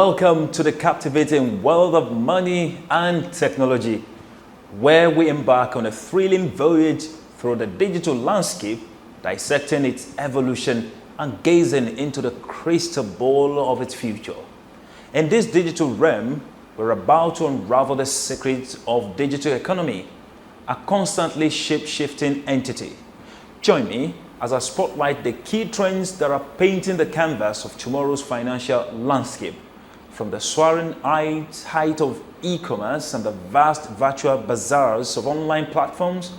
Welcome to the captivating world of money and technology, where we embark on a thrilling voyage through the digital landscape, dissecting its evolution and gazing into the crystal ball of its future. In this digital realm, we're about to unravel the secrets of digital economy, a constantly shape-shifting entity. Join me as I spotlight the key trends that are painting the canvas of tomorrow's financial landscape. From the soaring height of e-commerce and the vast virtual bazaars of online platforms,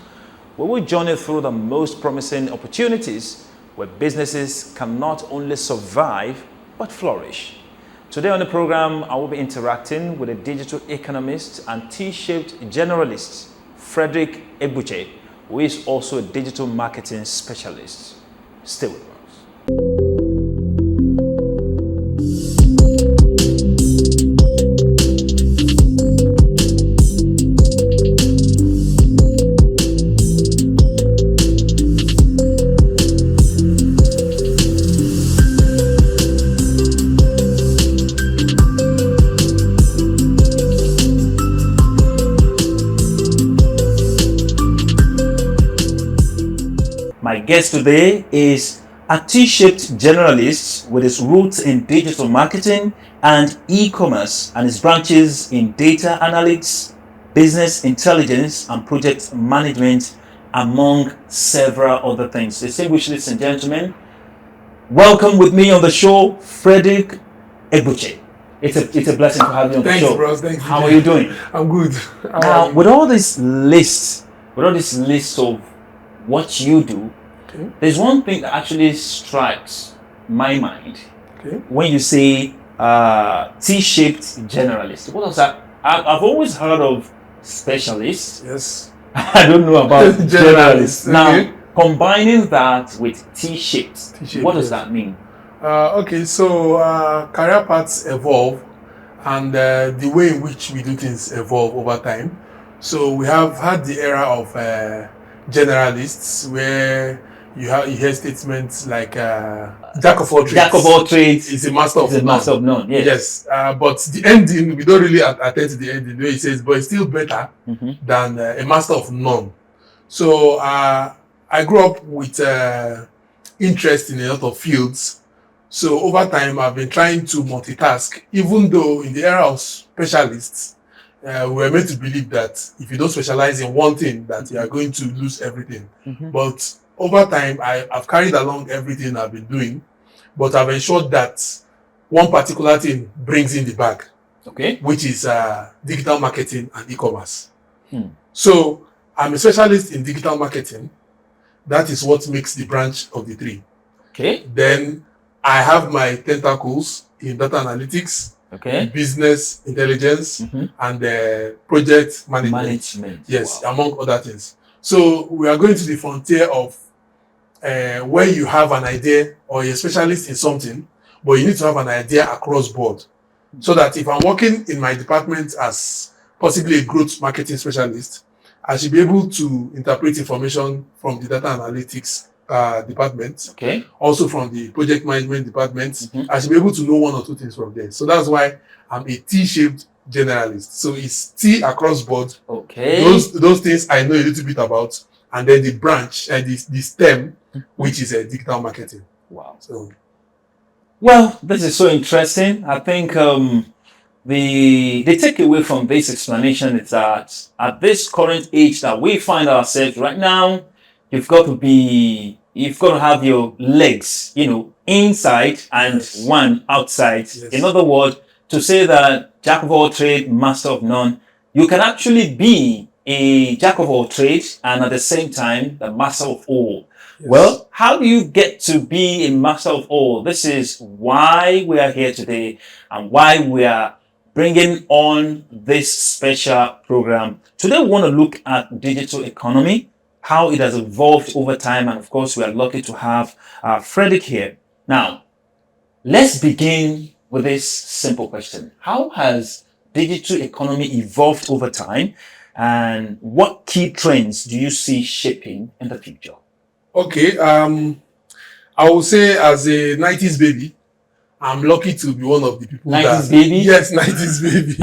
we will journey through the most promising opportunities where businesses can not only survive but flourish. Today on the program, I will be interacting with a digital economist and T-shaped generalist, Fredrick Egbuche, who is also a digital marketing specialist. Stay with us. My guest today is a T-shaped generalist with his roots in digital marketing and e-commerce and his branches in data analytics, business intelligence, and project management, among several other things. Distinguished ladies and gentlemen, welcome with me on the show, Fredrick Egbuche. It's a blessing to have you on the show. Thanks, bros. Thanks. How are you doing? I'm good. Now, with all this list of what you do, Okay. there's one thing that actually strikes my mind Okay. when you say T-shaped generalist. What does that? I've always heard of specialists. Yes. I don't know about generalists. Generalist. Now, Okay. combining that with T-shaped, T-shaped, what does yes. that mean? Okay. So career paths evolve, and the way in which we do things evolve over time. So we have had the era of generalists, where you hear statements like jack of all trades. Jack of all trades is a master of is a none. master of none. Yes. Yes, but the ending, we don't really attend to the ending, where it says, but it's still better than a master of none. So I grew up with interest in a lot of fields. So over time, I've been trying to multitask, even though in the era of specialists, we were meant to believe that if you don't specialize in one thing, that you are going to lose everything. But over time, I've carried along everything I've been doing, but I've ensured that one particular thing brings in the bag, Okay. which is digital marketing and e-commerce. So I'm a specialist in digital marketing. That is what makes the branch of the tree. Okay. Then I have my tentacles in data analytics, Okay. business intelligence, and project management. Management. Yes, Wow. among other things. So we are going to the frontier of where you have an idea or you're a specialist in something, but you need to have an idea across board. So that if I'm working in my department as possibly a growth marketing specialist, I should be able to interpret information from the data analytics department, Okay. also from the project management department. I should be able to know one or two things from there. So that's why I'm a T-shaped generalist. So it's T across board. Okay. Those things I know a little bit about, and then the branch and the stem, which is digital marketing. Wow. So Well, this is so interesting. I think the takeaway from this explanation is that at this current age that we find ourselves right now, you've got to have your legs, inside and Yes. one outside. Yes. In other words, to say that jack of all trades, master of none, you can actually be a jack of all trades and at the same time the master of all. yes. Well, how do you get to be a master of all? This is why we are here today and why we are bringing on this special program. Today we want to look at digital economy, how it has evolved over time, and of course we are lucky to have Fredrick here. Now, let's begin with this simple question. How has digital economy evolved over time, and what key trends do you see shaping in the future? Okay. I will say, as a 90s baby, I'm lucky to be one of the people 90s baby? Yes, 90s baby.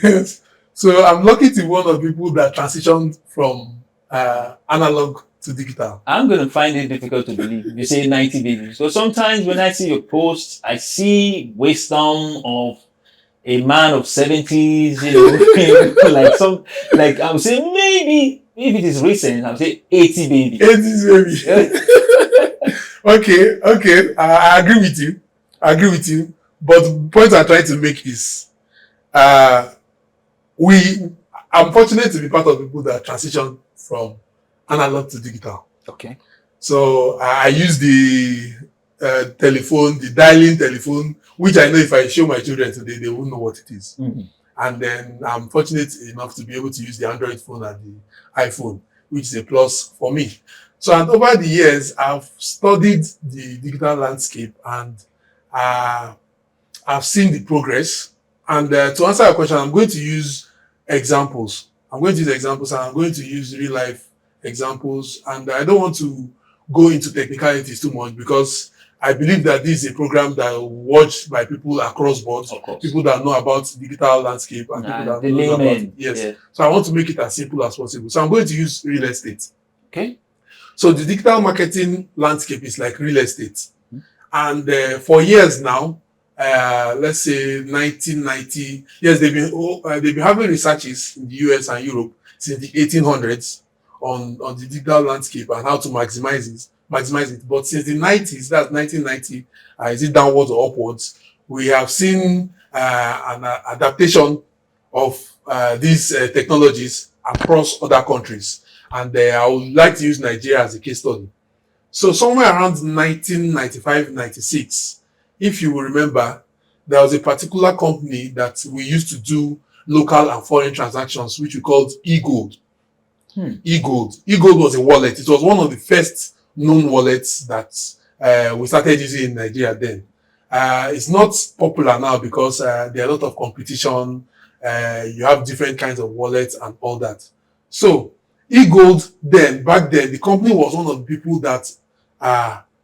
Yes. So I'm lucky to be one of the people that transitioned from analog to digital. I'm going to find it difficult to believe. You say 90 baby. So sometimes when I see your posts, I see wisdom of a man of 70s, like I would say maybe it is recent, I would say 80 baby. 80s baby. Okay. I agree with you. But the point I'm trying to make is, I'm fortunate to be part of people that transition from analog to digital. Okay. So I use the telephone, the dialing telephone, which I know if I show my children today, they won't know what it is. Mm-hmm. And then I'm fortunate enough to be able to use the Android phone and the iPhone, which is a plus for me. So, and over the years, I've studied the digital landscape and I've seen the progress. And to answer your question, I'm going to use examples. And I'm going to use real life examples. And I don't want to go into technicalities too much because I believe that this is a program that is watched by people across boards, people that know about digital landscape and people that know about it. Yes. Yeah. So I want to make it as simple as possible. So I'm going to use real estate. Okay. So the digital marketing landscape is like real estate. Mm-hmm. And for years now, let's say 1990, yes, they've been having researches in the US and Europe since the 1800s on the digital landscape and how to maximize it. But since the 90s, that's 1990, is it downwards or upwards, we have seen an adaptation of these technologies across other countries. And I would like to use Nigeria as a case study. So somewhere around 1995-96, if you will remember, there was a particular company that we used to do local and foreign transactions, which we called eGold. eGold was a wallet. It was one of the first known wallets that we started using in Nigeria then. It's not popular now because there are a lot of competition. You have different kinds of wallets and all that. So eGold back then, the company was one of the people that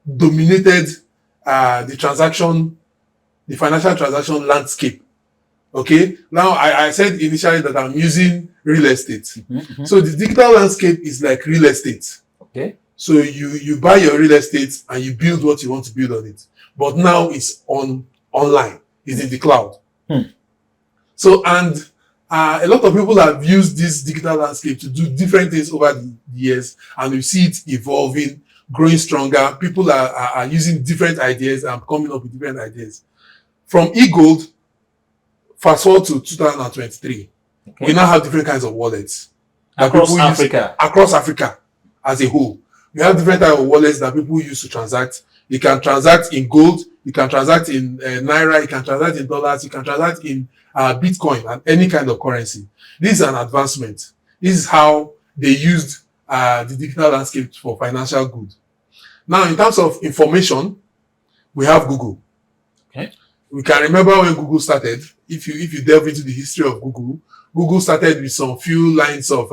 dominated the financial transaction landscape. Okay. Now I said initially that I'm using real estate. Mm-hmm, mm-hmm. So the digital landscape is like real estate. Okay. So you buy your real estate and you build what you want to build on it. But now it's online. It's in the cloud. So, and a lot of people have used this digital landscape to do different things over the years, and we see it evolving, growing stronger. People are using different ideas and coming up with different ideas. From eGold, fast forward to 2023, okay, we now have different kinds of wallets. Across Africa. Across Africa as a whole. We have different types of wallets that people use to transact. You can transact in gold, you can transact in Naira, you can transact in dollars, you can transact in Bitcoin and any kind of currency. This is an advancement. This is how they used the digital landscape for financial good. Now, in terms of information, we have Google. Okay. We can remember when Google started. If you delve into the history of Google started with some few lines of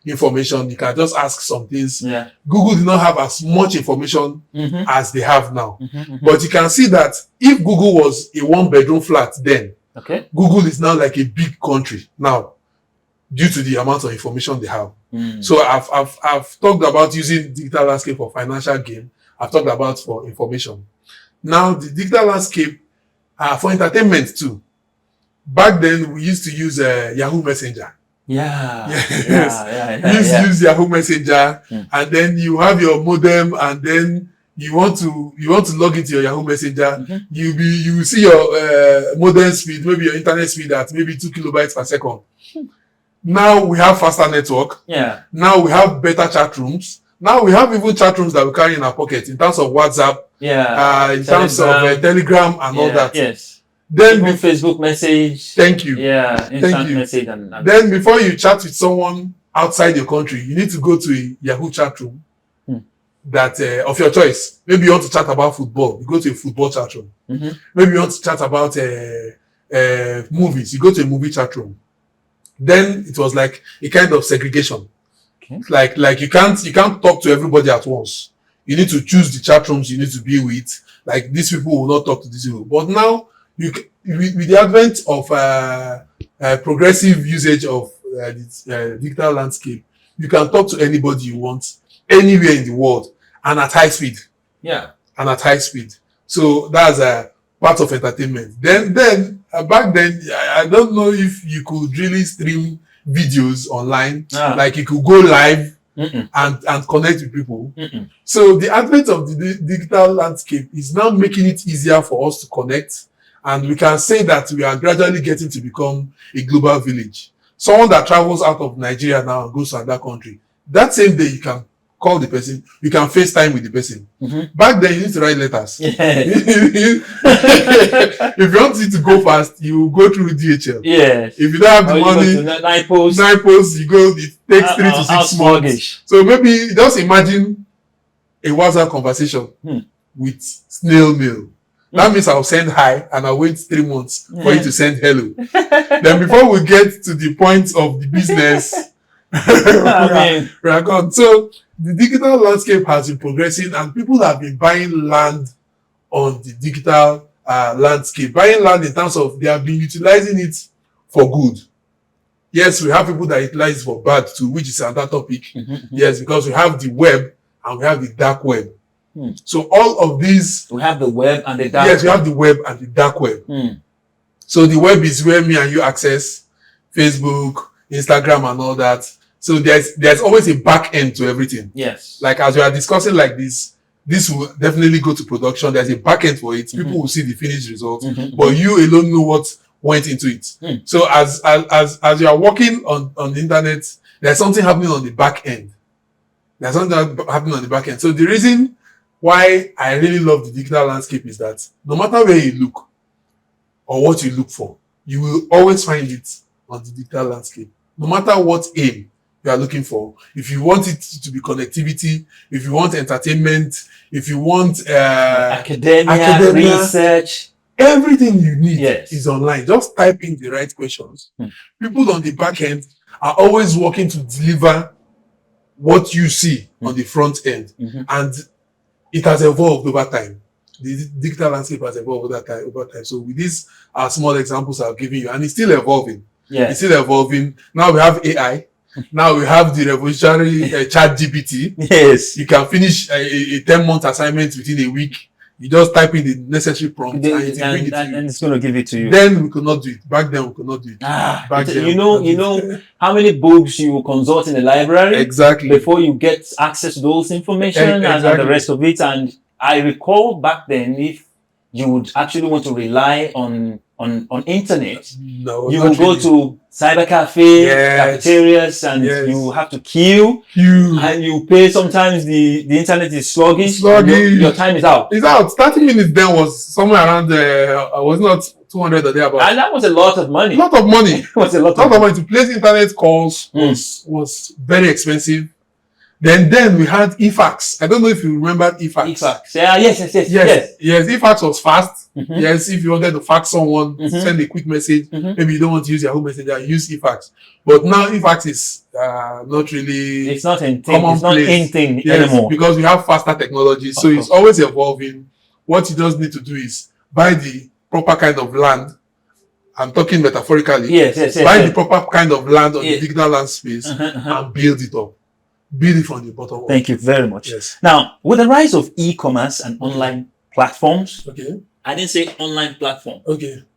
information. You can just ask some things. Yeah. Google did not have as much information as they have now. But you can see that if Google was a one-bedroom flat then, okay, Google is now like a big country now due to the amount of information they have. So I've talked about using digital landscape for financial gain. I've talked about for information. Now the digital landscape for entertainment too. Back then we used to use Yahoo Messenger. Use Yahoo Messenger, and then you have your modem, and then you want to log into your Yahoo Messenger. You will see your modem speed, maybe your internet speed at maybe 2 kilobytes per second. Now we have faster network. Now we have better chat rooms. Now we have even chat rooms that we carry in our pocket in terms of WhatsApp, in terms of Telegram and all that. Yes. Then Facebook message. Thank you. Instant message. And then before you chat with someone outside your country, you need to go to a Yahoo chat room that of your choice. Maybe you want to chat about football, you go to a football chat room. Maybe you want to chat about movies, you go to a movie chat room. Then it was like a kind of segregation. Okay. Like you can't talk to everybody at once. You need to choose the chat rooms you need to be with. Like these people will not talk to these people. But now, with the advent of progressive usage of this digital landscape, you can talk to anybody you want, anywhere in the world, and at high speed. Yeah. And at high speed. So that's a part of entertainment. Then back then, I don't know if you could really stream videos online. Like you could go live and connect with people. So the advent of the digital landscape is now making it easier for us to connect. And we can say that we are gradually getting to become a global village. Someone that travels out of Nigeria now and goes to another country, that same day you can call the person, you can FaceTime with the person. Back then, you need to write letters. Yeah. If you want it to go fast, you go through DHL. Yes. If you don't have the money, nine posts, you go, it takes 3 to 6 months. So maybe just imagine a WhatsApp conversation with snail mail. That means I'll send hi and I'll wait 3 months for you to send hello. Then before we get to the point of the business, we're gone. So the digital landscape has been progressing and people have been buying land on the digital landscape. Buying land in terms of they have been utilizing it for good. Yes, we have people that utilize it for bad too, which is another topic. Yes, because we have the web and we have the dark web. So all of these... We have the web and the dark web. Yes, we have the web and the dark web. So the web is where me and you access Facebook, Instagram and all that. So there's always a back end to everything. Yes. Like as we are discussing like this will definitely go to production. There's a back end for it. People will see the finished result, but you alone know what went into it. So as you are working on the internet, there's something happening on the back end. There's something happening on the back end. So the reason why I really love the digital landscape is that no matter where you look or what you look for, you will always find it on the digital landscape. No matter what aim you are looking for. If you want it to be connectivity, if you want entertainment, if you want academia, research, everything you need is online. Just type in the right questions. People on the back end are always working to deliver what you see on the front end. And it has evolved over time. The digital landscape has evolved over time. So with these small examples I've given you, and it's still evolving. It's still evolving. Now we have AI. Now we have the revolutionary ChatGPT. Yes. You can finish a 10-month assignment within a week. You just type in the necessary prompt and it's going to give it to you. Then we could not do it. Back then we could not do it. You know how many books you will consult in the library? Exactly. Before you get access to those information and the rest of it. And I recall back then, if you would actually want to rely on internet, you will go to cyber cafe, cafeterias, and you have to queue, and you pay. Sometimes the internet is sluggish. Your time is out. It's out. 30 minutes then was somewhere around was not 200 a day about. And that was a lot of money. A lot of money. It was a lot of money. To place internet calls was very expensive. Then we had eFax. I don't know if you remember eFax. eFax. Yes. eFax was fast. Yes, if you wanted to fax someone, send a quick message. Maybe you don't want to use Yahoo Messenger, use eFax. But now eFax is not really. It's not anything anymore. Because we have faster technology, so it's always evolving. What you just need to do is buy the proper kind of land. I'm talking metaphorically. Buy the proper kind of land on the digital land space and build it up. Build it from the bottom up. Thank you very much. Now, with the rise of e-commerce and online platforms, I didn't say online platform.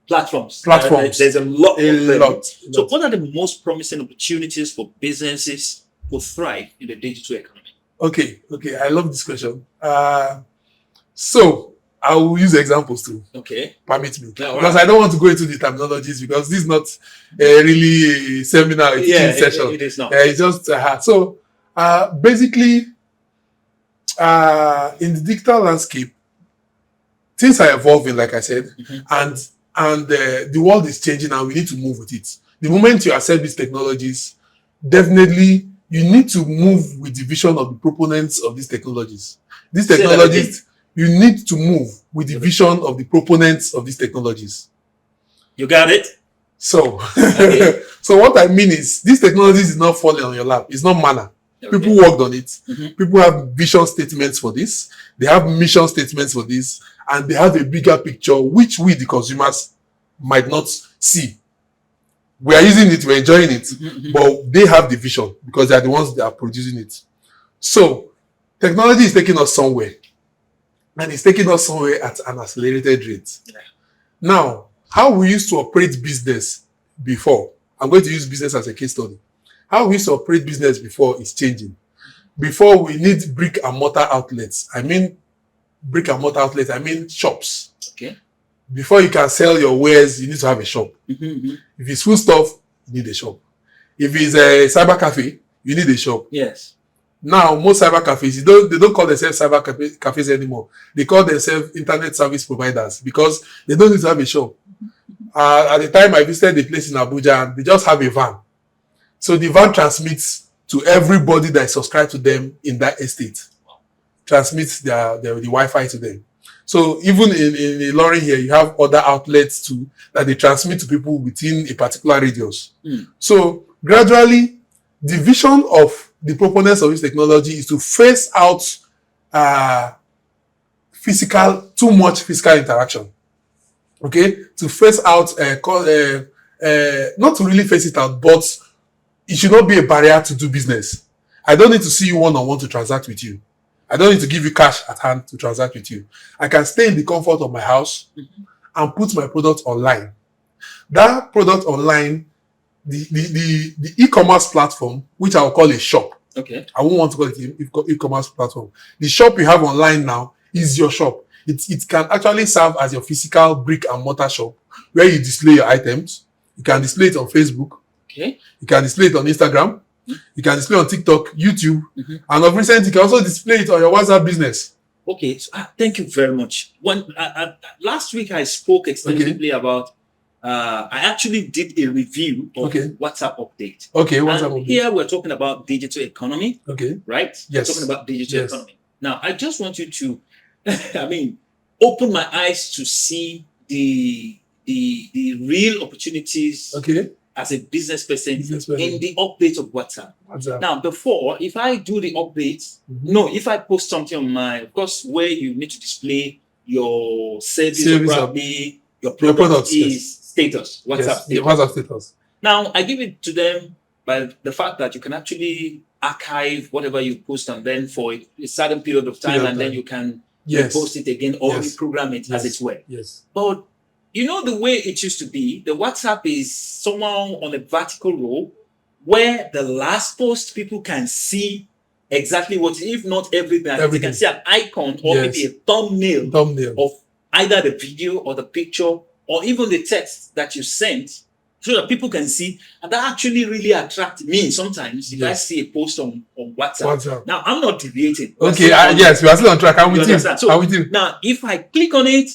Platforms. There's a lot. So what are the most promising opportunities for businesses to thrive in the digital economy? Okay. I love this question. So I will use examples too. Permit me. Because I don't want to go into the terminologies because this is not really a seminar, a teaching session. It is not. It's just so basically in the digital landscape, things are evolving, like I said, and the world is changing and we need to move with it. The moment you accept these technologies, definitely you need to move with the vision of the proponents of these technologies. These technologies, you need to move with the vision of the proponents of these technologies. You got it? So, so what I mean is, these technologies is not falling on your lap. It's not manna. People worked on it. People have vision statements for this. They have mission statements for this. And they have a bigger picture, which we, the consumers, might not see. We are using it, we're enjoying it. But they have the vision because they are the ones that are producing it. So, technology is taking us somewhere. And it's taking us somewhere at an accelerated rate. Yeah. Now, how we used to operate business before, I'm going to use business as a case study. How we used to operate business before is changing. Before, we need brick and mortar outlets. I mean shops. Okay. Before you can sell your wares, you need to have a shop. If it's food stuff, you need a shop. If it's a cyber cafe, you need a shop. Yes. Now, most cyber cafes, they don't call themselves cyber cafes anymore. They call themselves internet service providers because they don't need to have a shop. At the time I visited the place in Abuja, and they just have a van. So the van transmits to everybody that is subscribed to them in that estate. Transmits the Wi-Fi to them. So even in Ilorin here, you have other outlets too that they transmit to people within a particular radius. So gradually, the vision of the proponents of this technology is to phase out too much physical interaction. Okay, to phase out, not to really phase it out, but it should not be a barrier to do business. I don't need to see you one-on-one to transact with you. I don't need to give you cash at hand to transact with you. I can stay in the comfort of my house and put my product online. That product online, the e-commerce platform, which I will call a shop. Okay. I won't want to call it e-commerce platform. The shop you have online now is your shop. It can actually serve as your physical brick and mortar shop where you display your items. You can display it on Facebook. Okay. You can display it on Instagram. You can display on TikTok, YouTube, and of recent, you can also display it on your WhatsApp business. Okay, so, thank you very much. Last week I spoke extensively about, I actually did a review of WhatsApp update. Okay, WhatsApp update. Here we're talking about digital economy. Okay. Right? Yes. We're talking about digital economy. Now, I just want you to, open my eyes to see the real opportunities. Okay. As a business person in the update of WhatsApp. Now, before, if I do the updates, if I post something on my, of course, where you need to display your service or probably your product is status, WhatsApp status. Now, I give it to them by the fact that you can actually archive whatever you post and then for a certain period of time, and then you can post it again or reprogram it as it were. Yes. But you know the way it used to be, the WhatsApp is somehow on a vertical row where the last post people can see exactly what, if not everything. They can see an icon or maybe a thumbnail of either the video or the picture or even the text that you sent so that people can see. And that actually really attracts me sometimes if I see a post on WhatsApp. Now, I'm not deviating. Okay, yes, we are still on track. I'm with you. So, now, if I click on it,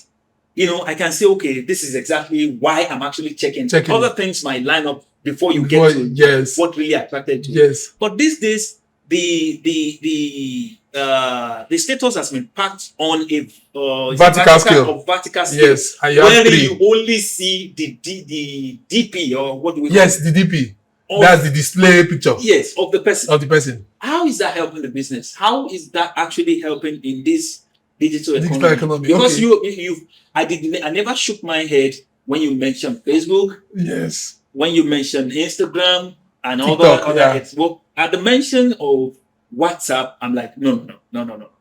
I can say, okay, this is exactly why I'm actually checking. Other things might line up before you get to what really attracted you. Yes. But these days, the status has been packed on a vertical scale. Yes, where you only see the DP or what do we call it? Yes, the DP. That's the display picture. Yes, of the person. How is that helping the business? How is that actually helping in this digital economy? Because I never shook my head when you mentioned Facebook. Yes. When you mentioned Instagram and TikTok, other well, at the mention of WhatsApp, I'm like, no.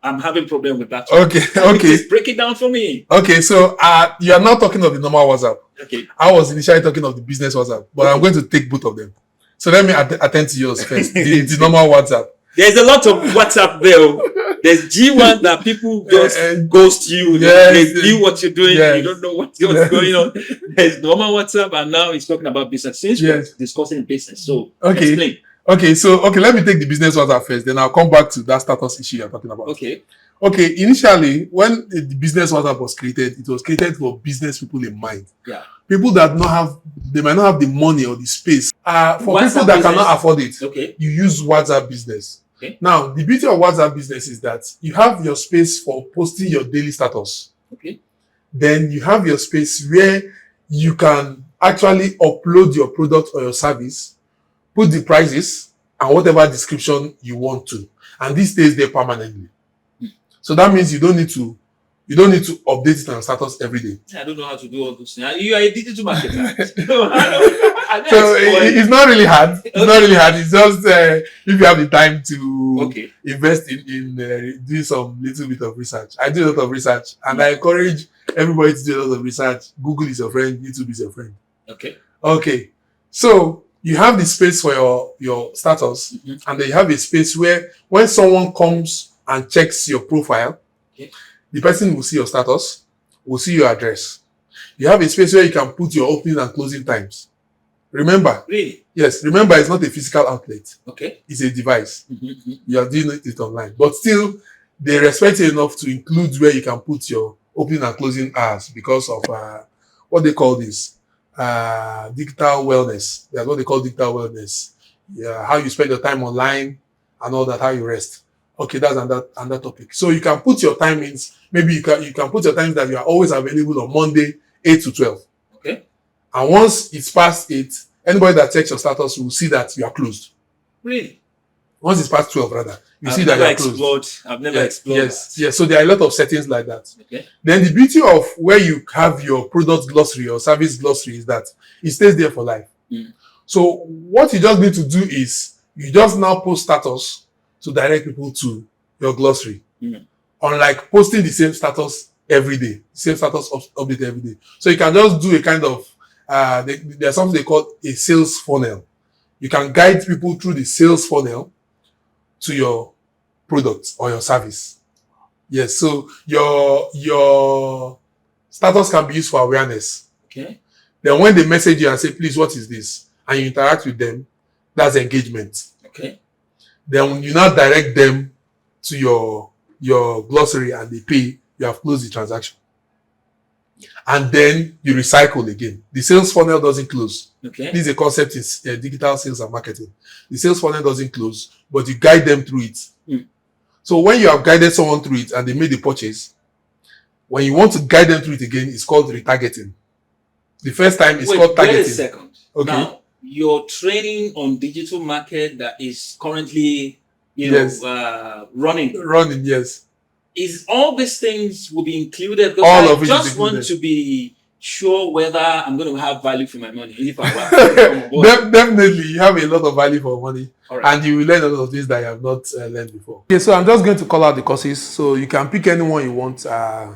I'm having problem with that. Okay. Just break it down for me. Okay, so you are not talking of the normal WhatsApp. Okay. I was initially talking of the business WhatsApp, but I'm going to take both of them. So let me attend to yours first. the normal WhatsApp. There's a lot of WhatsApp there. There's G1 that people just ghost you. They view what you're doing. You don't know what's going on. There's normal WhatsApp, and now he's talking about business. Since we're discussing business, so explain. Okay, let me take the business WhatsApp first. Then I'll come back to that status issue you're talking about. Okay. Initially, when the business WhatsApp was created, it was created for business people in mind. Yeah. People that they might not have the money or the space. For WhatsApp people that cannot afford it, you use WhatsApp business. Okay. Now, the beauty of WhatsApp business is that you have your space for posting your daily status. Okay. Then you have your space where you can actually upload your product or your service, put the prices, and whatever description you want to. And this stays there permanently. So that means you don't need to update it on status every day. I don't know how to do all those things. You are a digital marketer. So it's not really hard. It's not really hard. It's just if you have the time to invest in doing some little bit of research. I do a lot of research, and I encourage everybody to do a lot of research. Google is your friend. YouTube is your friend. Okay. So you have the space for your status, and then you have a space where when someone comes and checks your profile, the person will see your status, will see your address. You have a space where you can put your opening and closing times. Remember? Really? Yes. Remember, it's not a physical outlet. Okay. It's a device. You are doing it online. But still, they respect you enough to include where you can put your opening and closing hours because of what they call this. Digital wellness. That's what they call digital wellness. Yeah, how you spend your time online and all that, how you rest. Okay, that's another topic. So you can put your timings. Maybe you can put your times that you are always available on Monday, 8 to 12. Okay. And once it's past 8, anybody that checks your status will see that you are closed. Really? Once it's past 12, rather, you see that you are closed. I've never explored. Yes. So there are a lot of settings like that. Okay. Then the beauty of where you have your product glossary or service glossary is that it stays there for life. So what you just need to do is you just now post status to direct people to your glossary. Unlike posting the same status every day, same status update every day. So you can just do a kind of, there's something they call a sales funnel. You can guide people through the sales funnel to your product or your service. Yes, so your status can be used for awareness. Okay. Then when they message you and say, please, what is this? And you interact with them, that's engagement. Okay. Then you now direct them to your glossary and they pay, you have closed the transaction. And then you recycle again. The sales funnel doesn't close. Okay. This is a concept in digital sales and marketing. The sales funnel doesn't close, but you guide them through it. So when you have guided someone through it and they made the purchase, when you want to guide them through it again, it's called retargeting. The first time it's called targeting. Wait a second. Okay. Now, your training on digital market that is currently, running. Running, yes. Is all these things will be included? Because All I of it is just want included. to be sure whether I'm going to have value for my money. If I Definitely, you have a lot of value for money, All right. and you will learn a lot of things that you have not learned before. Okay, so I'm just going to call out the courses, so you can pick anyone you want. Data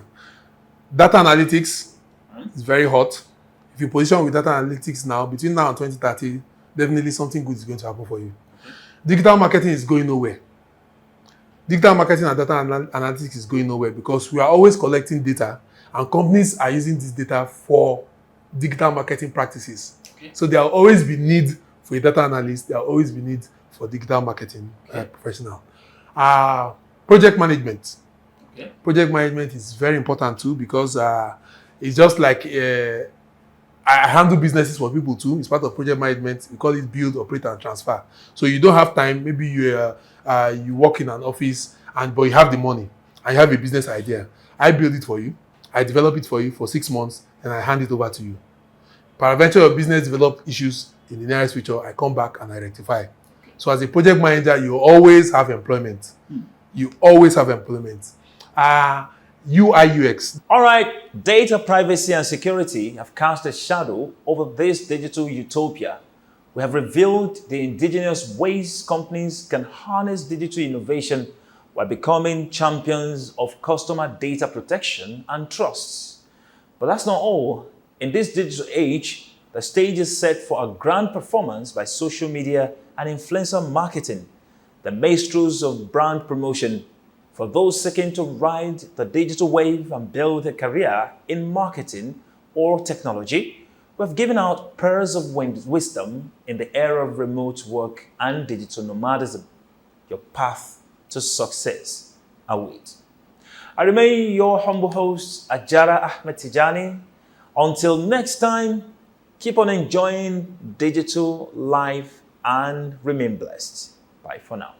analytics is very hot. If you position with data analytics now, between now and 2030, definitely something good is going to happen for you. Digital marketing is going nowhere. Digital marketing and data analytics is going nowhere because we are always collecting data and companies are using this data for digital marketing practices. Okay. So there will always be need for a data analyst. There will always be need for digital marketing professional. Project management. Okay. Project management is very important too because it's just like I handle businesses for people too. It's part of project management. We call it build, operate, and transfer. So you don't have time. Maybe you work in an office, but you have the money and you have a business idea. I build it for you. I develop it for you for 6 months, and I hand it over to you. Peradventure, your business develop issues in the nearest future. I come back and I rectify. So as a project manager, you always have employment. You always have employment. UI UX. All right, data privacy and security have cast a shadow over this digital utopia. We have revealed the indigenous ways companies can harness digital innovation while becoming champions of customer data protection and trust. But that's not all. In this digital age, the stage is set for a grand performance by social media and influencer marketing, the maestros of brand promotion. For those seeking to ride the digital wave and build a career in marketing or technology, we have given out pearls of wisdom in the era of remote work and digital nomadism. Your path to success awaits. I remain your humble host, Ajara Ahmed Tijani. Until next time, keep on enjoying digital life and remain blessed. Bye for now.